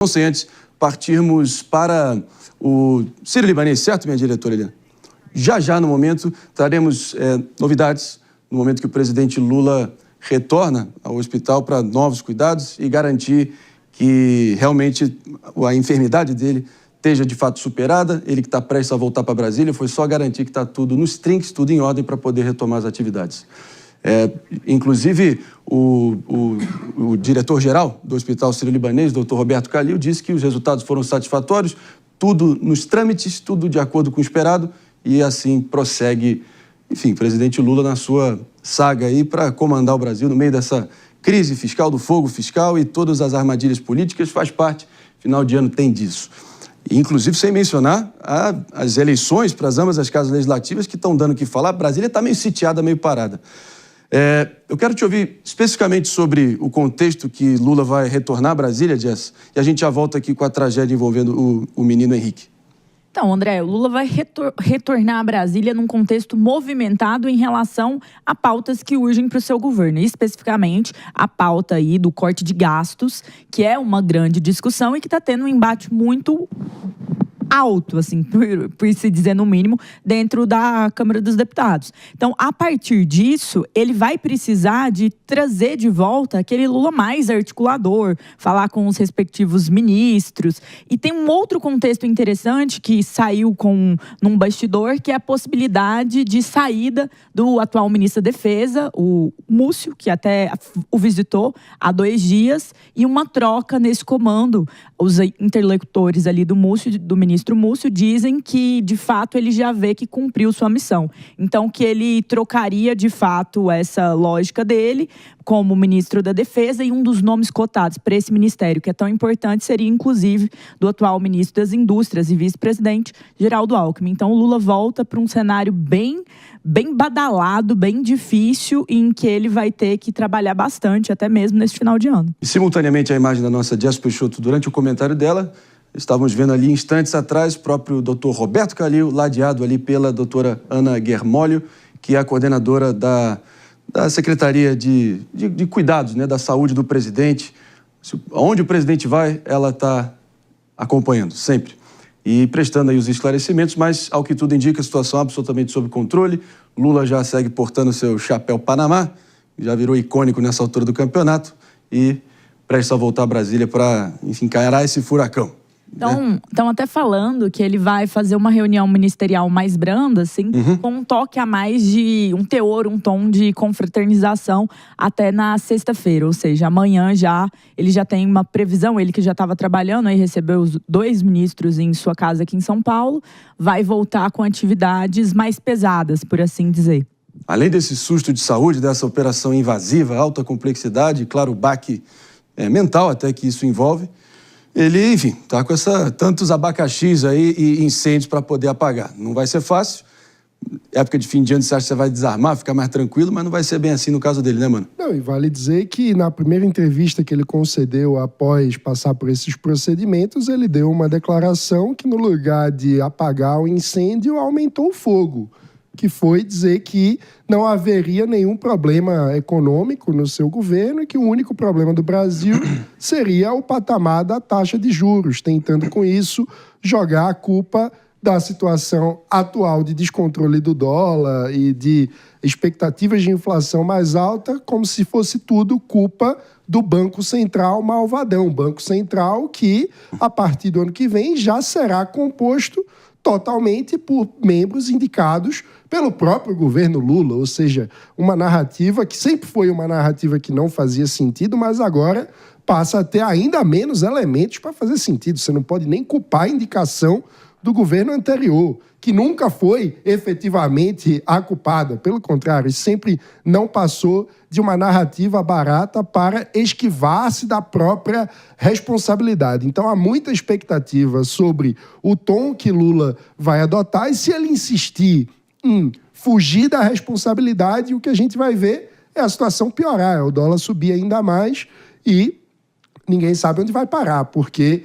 Não sem antes partirmos para o Sírio-Libanês, certo, minha diretora Helena? Já no momento, traremos novidades no momento que o presidente Lula retorna ao hospital para novos cuidados e garantir que realmente a enfermidade dele esteja de fato superada. Ele que está prestes a voltar para Brasília, foi só garantir que está tudo nos trinques, tudo em ordem para poder retomar as atividades. Inclusive, o diretor-geral do Hospital Sírio-Libanês, Dr. Roberto Calil, disse que os resultados foram satisfatórios, tudo nos trâmites, tudo de acordo com o esperado, e assim prossegue, enfim, presidente Lula na sua saga aí para comandar o Brasil no meio dessa crise fiscal, do fogo fiscal e todas as armadilhas políticas, faz parte, final de ano tem disso. Inclusive, sem mencionar as eleições para ambas as casas legislativas que estão dando o que falar. Brasília está meio sitiada, meio parada. Eu quero te ouvir especificamente sobre o contexto que Lula vai retornar a Brasília, Jess, e a gente já volta aqui com a tragédia envolvendo o menino Henrique. Então, André, o Lula vai retornar a Brasília num contexto movimentado em relação a pautas que urgem para o seu governo, especificamente a pauta aí do corte de gastos, que é uma grande discussão e que está tendo um embate muito alto, assim, por se dizer no mínimo, dentro da Câmara dos Deputados. Então, a partir disso, ele vai precisar de trazer de volta aquele Lula mais articulador, falar com os respectivos ministros. E tem um outro contexto interessante que saiu num bastidor, que é a possibilidade de saída do atual ministro da Defesa, o Múcio, que até o visitou há 2 dias, e uma troca nesse comando. Os interlocutores ali do Múcio, do ministro Múcio, dizem que, de fato, ele já vê que cumpriu sua missão. Então, que ele trocaria, de fato, essa lógica dele como ministro da Defesa, e um dos nomes cotados para esse ministério, que é tão importante, seria, inclusive, do atual ministro das Indústrias e vice-presidente, Geraldo Alckmin. Então, o Lula volta para um cenário bem badalado, bem difícil, em que ele vai ter que trabalhar bastante, até mesmo nesse final de ano. E, simultaneamente, a imagem da nossa Jess Peixoto, durante o comentário dela, estávamos vendo ali instantes atrás o próprio doutor Roberto Calil, ladeado ali pela doutora Ana Guermolio, que é a coordenadora da Secretaria de Cuidados, né, da Saúde do presidente. Onde o presidente vai, ela está acompanhando, sempre. E prestando aí os esclarecimentos, mas, ao que tudo indica, a situação absolutamente sob controle. Lula já segue portando seu chapéu Panamá, já virou icônico nessa altura do campeonato, e prestes a voltar a Brasília para, enfim, encarar esse furacão. Então, até falando que ele vai fazer uma reunião ministerial mais branda, assim, com um toque a mais de um teor, um tom de confraternização até na sexta-feira. Ou seja, amanhã ele já tem uma previsão, ele que já estava trabalhando, aí recebeu os 2 ministros em sua casa aqui em São Paulo, vai voltar com atividades mais pesadas, por assim dizer. Além desse susto de saúde, dessa operação invasiva, alta complexidade, claro, o baque mental até que isso envolve, ele, enfim, está com tantos abacaxis aí e incêndios para poder apagar. Não vai ser fácil. Época de fim de ano, você acha que você vai desarmar, ficar mais tranquilo, mas não vai ser bem assim no caso dele, né, mano? Não, e vale dizer que na primeira entrevista que ele concedeu após passar por esses procedimentos, ele deu uma declaração que, no lugar de apagar o incêndio, aumentou o fogo, que foi dizer que não haveria nenhum problema econômico no seu governo e que o único problema do Brasil seria o patamar da taxa de juros, tentando com isso jogar a culpa da situação atual de descontrole do dólar e de expectativas de inflação mais alta, como se fosse tudo culpa do Banco Central malvadão. Banco Central que, a partir do ano que vem, já será composto totalmente por membros indicados pelo próprio governo Lula, ou seja, uma narrativa que sempre foi uma narrativa que não fazia sentido, mas agora passa a ter ainda menos elementos para fazer sentido. Você não pode nem culpar a indicação do governo anterior, que nunca foi efetivamente a culpada. Pelo contrário, sempre não passou de uma narrativa barata para esquivar-se da própria responsabilidade. Então, há muita expectativa sobre o tom que Lula vai adotar e, se ele insistir em fugir da responsabilidade, o que a gente vai ver é a situação piorar, é o dólar subir ainda mais e ninguém sabe onde vai parar, porque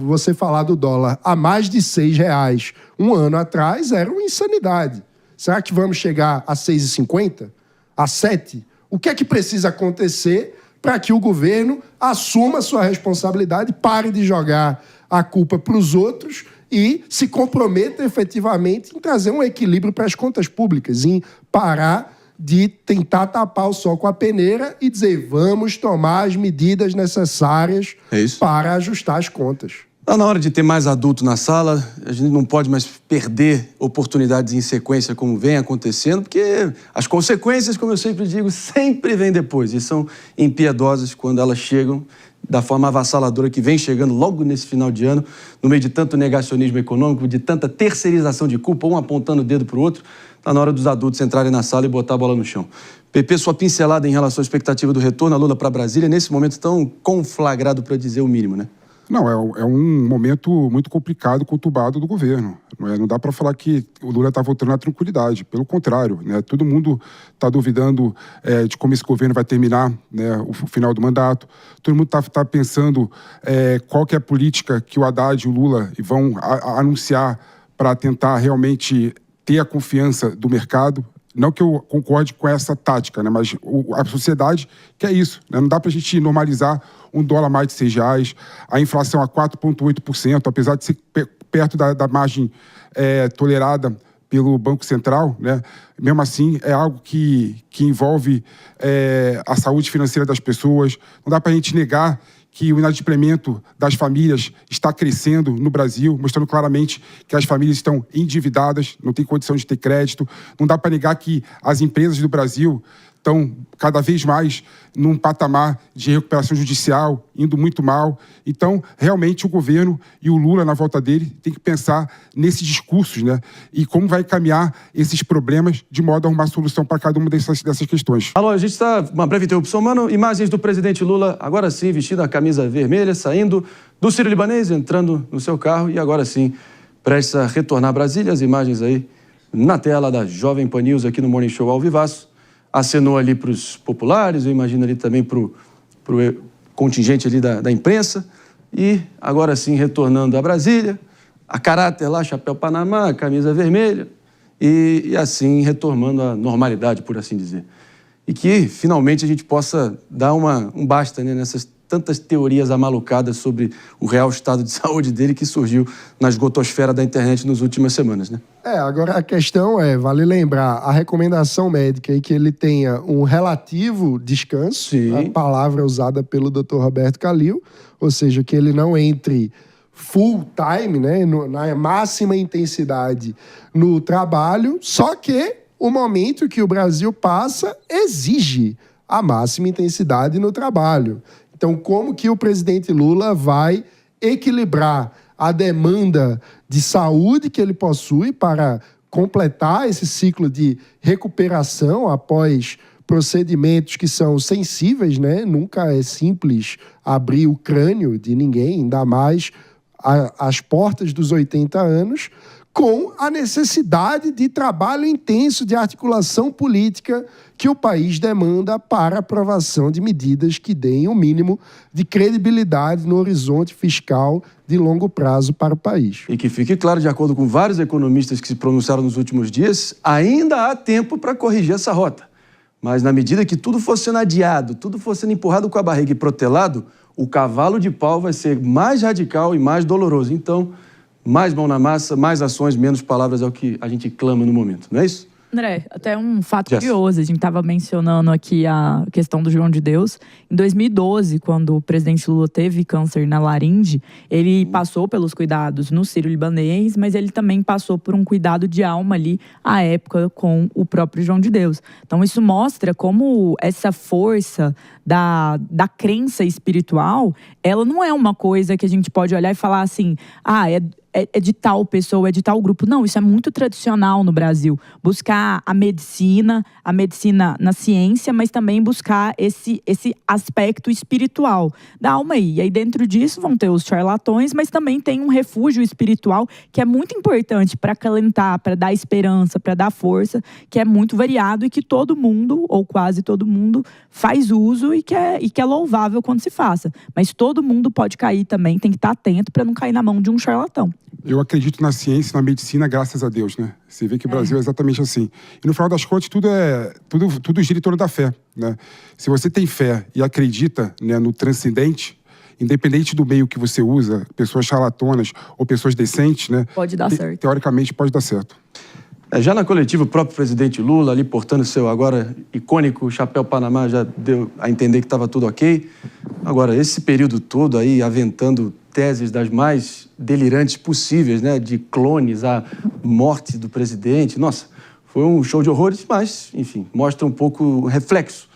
você falar do dólar a mais de R$6 um ano atrás era uma insanidade. Será que vamos chegar a 6,50? A 7? O que é que precisa acontecer para que o governo assuma a sua responsabilidade, pare de jogar a culpa para os outros e se comprometa efetivamente em trazer um equilíbrio para as contas públicas, em parar de tentar tapar o sol com a peneira e dizer vamos tomar as medidas necessárias para ajustar as contas. Está na hora de ter mais adulto na sala, a gente não pode mais perder oportunidades em sequência como vem acontecendo, porque as consequências, como eu sempre digo, sempre vêm depois e são impiedosas quando elas chegam da forma avassaladora que vem chegando logo nesse final de ano, no meio de tanto negacionismo econômico, de tanta terceirização de culpa, um apontando o dedo para o outro. Está na hora dos adultos entrarem na sala e botar a bola no chão. Pepe, sua pincelada em relação à expectativa do retorno a Lula para Brasília, nesse momento tão conflagrado, para dizer o mínimo, né? Não, é um momento muito complicado, conturbado do governo. Não dá para falar que o Lula está voltando na tranquilidade. Pelo contrário, né? Todo mundo está duvidando de como esse governo vai terminar, né, o final do mandato. Todo mundo está pensando qual que é a política que o Haddad e o Lula vão anunciar para tentar realmente ter a confiança do mercado. Não que eu concorde com essa tática, né? Mas a sociedade quer isso, né? Não dá para a gente normalizar um dólar mais de R$6, a inflação a 4,8%, apesar de ser perto da margem tolerada pelo Banco Central, né? Mesmo assim, é algo que envolve a saúde financeira das pessoas. Não dá para a gente negar que o inadimplemento das famílias está crescendo no Brasil, mostrando claramente que as famílias estão endividadas, não têm condição de ter crédito. Não dá para negar que as empresas do Brasil estão cada vez mais num patamar de recuperação judicial, indo muito mal. Então, realmente, o governo e o Lula, na volta dele, tem que pensar nesses discursos, né? E como vai caminhar esses problemas de modo a arrumar solução para cada uma dessas questões. Alô, a gente está... Uma breve interrupção, mano. Imagens do presidente Lula, agora sim, vestindo a camisa vermelha, saindo do Sírio-Libanês, entrando no seu carro e agora sim, prestes a retornar a Brasília. As imagens aí na tela da Jovem Pan News aqui no Morning Show ao vivaço. Acenou ali para os populares, eu imagino ali também para o contingente ali da imprensa. E agora sim, retornando a Brasília, a caráter lá, chapéu Panamá, camisa vermelha, e assim retornando à normalidade, por assim dizer. E que finalmente a gente possa dar um basta, né, nessas tantas teorias amalucadas sobre o real estado de saúde dele que surgiu na esgotosfera da internet nas últimas semanas, né? Agora a questão vale lembrar, a recomendação médica é que ele tenha um relativo descanso, Sim. A palavra usada pelo Dr. Roberto Calil, ou seja, que ele não entre full time, né, na máxima intensidade no trabalho, só que o momento que o Brasil passa exige a máxima intensidade no trabalho. Então, como que o presidente Lula vai equilibrar a demanda de saúde que ele possui para completar esse ciclo de recuperação após procedimentos que são sensíveis, né? Nunca é simples abrir o crânio de ninguém, ainda mais às portas dos 80 anos, com a necessidade de trabalho intenso de articulação política que o país demanda para a aprovação de medidas que deem o mínimo de credibilidade no horizonte fiscal de longo prazo para o país. E que fique claro, de acordo com vários economistas que se pronunciaram nos últimos dias, ainda há tempo para corrigir essa rota. Mas na medida que tudo for sendo adiado, tudo for sendo empurrado com a barriga e protelado, o cavalo de pau vai ser mais radical e mais doloroso. Então, mais mão na massa, mais ações, menos palavras é o que a gente clama no momento, não é isso? André, até um fato curioso, a gente estava mencionando aqui a questão do João de Deus. Em 2012, quando o presidente Lula teve câncer na laringe, ele passou pelos cuidados no Sírio-Libanês, mas ele também passou por um cuidado de alma ali, à época, com o próprio João de Deus. Então isso mostra como essa força da crença espiritual, ela não é uma coisa que a gente pode olhar e falar assim, é de tal pessoa, é de tal grupo. Não, isso é muito tradicional no Brasil. Buscar a medicina na ciência, mas também buscar esse aspecto espiritual da alma aí. E aí dentro disso vão ter os charlatões, mas também tem um refúgio espiritual que é muito importante para acalentar, para dar esperança, para dar força, que é muito variado e que todo mundo, ou quase todo mundo, faz uso e que é louvável quando se faça. Mas todo mundo pode cair também, tem que estar atento para não cair na mão de um charlatão. Eu acredito na ciência e na medicina, graças a Deus, né? Você vê que o Brasil é exatamente assim. E no final das contas, tudo gira em torno da fé, né? Se você tem fé e acredita, né, no transcendente, independente do meio que você usa, pessoas charlatanas ou pessoas decentes, né? Pode dar certo. Teoricamente, pode dar certo. Já na coletiva, o próprio presidente Lula, ali portando seu agora icônico chapéu Panamá, já deu a entender que estava tudo ok. Agora, esse período todo aí, aventando teses das mais delirantes possíveis, né? De clones, a morte do presidente. Nossa, foi um show de horrores, mas, enfim, mostra um pouco o reflexo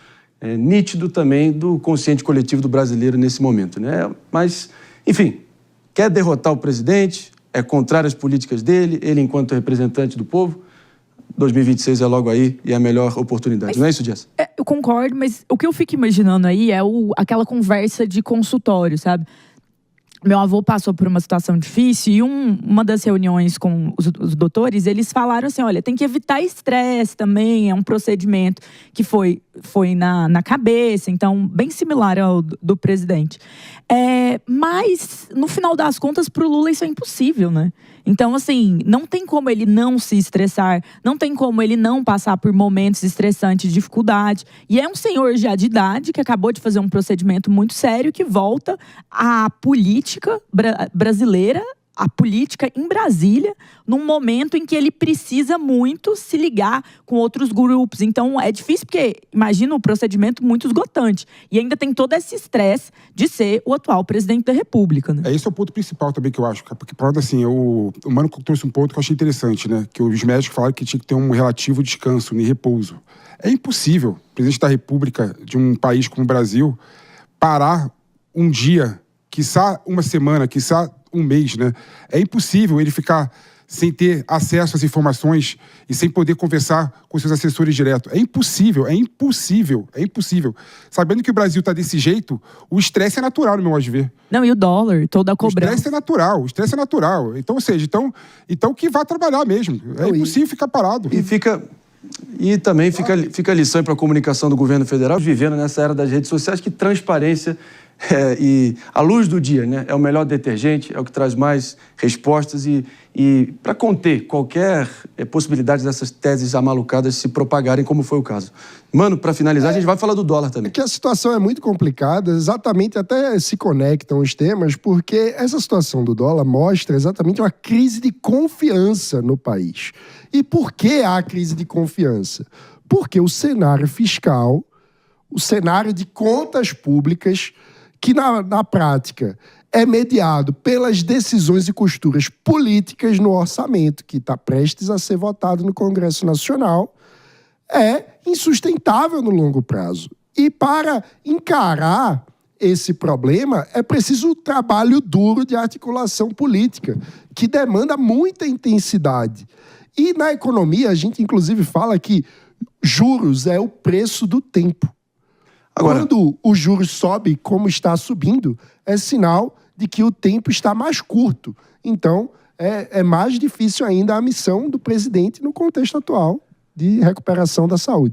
nítido também do consciente coletivo do brasileiro nesse momento, né? Mas, enfim, quer derrotar o presidente, é contrário às políticas dele, ele enquanto representante do povo. 2026 é logo aí e é a melhor oportunidade. Não é isso, Jess? Eu concordo, mas o que eu fico imaginando aí é aquela conversa de consultório, sabe? Meu avô passou por uma situação difícil e uma das reuniões com os doutores, eles falaram assim, olha, tem que evitar estresse também, é um procedimento que foi na cabeça, então bem similar ao do presidente. Mas, no final das contas, para o Lula isso é impossível, né? Então, assim, não tem como ele não se estressar, não tem como ele não passar por momentos estressantes de dificuldade. E é um senhor já de idade que acabou de fazer um procedimento muito sério que volta à política brasileira, a política em Brasília, num momento em que ele precisa muito se ligar com outros grupos. Então, é difícil porque, imagina, um procedimento muito esgotante. E ainda tem todo esse estresse de ser o atual presidente da República, né? Esse é o ponto principal também que eu acho. Porque, pronto, assim, o Mano trouxe um ponto que eu achei interessante, né? Que os médicos falaram que tinha que ter um relativo descanso, e repouso. É impossível o presidente da República de um país como o Brasil parar um dia, quiçá uma semana, quiçá um mês, né? É impossível ele ficar sem ter acesso às informações e sem poder conversar com seus assessores direto. É impossível. Sabendo que o Brasil está desse jeito, o estresse é natural, no meu modo de ver. Não, e o dólar, toda a cobrança. O estresse é natural. Então, ou seja, então que vá trabalhar mesmo. É impossível ficar parado. E também fica a lição para a comunicação do governo federal, vivendo nessa era das redes sociais, que transparência e a luz do dia, né? É o melhor detergente, é o que traz mais respostas e para conter qualquer possibilidade dessas teses amalucadas se propagarem, como foi o caso. Mano, para finalizar, a gente vai falar do dólar também. É que a situação é muito complicada, exatamente, até se conectam os temas, porque essa situação do dólar mostra exatamente uma crise de confiança no país. E por que há crise de confiança? Porque o cenário fiscal, o cenário de contas públicas, que na prática é mediado pelas decisões e costuras políticas no orçamento, que está prestes a ser votado no Congresso Nacional, é insustentável no longo prazo. E para encarar esse problema, é preciso um trabalho duro de articulação política, que demanda muita intensidade. E na economia, a gente inclusive fala que juros é o preço do tempo. Agora, quando o juros sobe como está subindo, é sinal de que o tempo está mais curto. Então, é mais difícil ainda a missão do presidente no contexto atual de recuperação da saúde.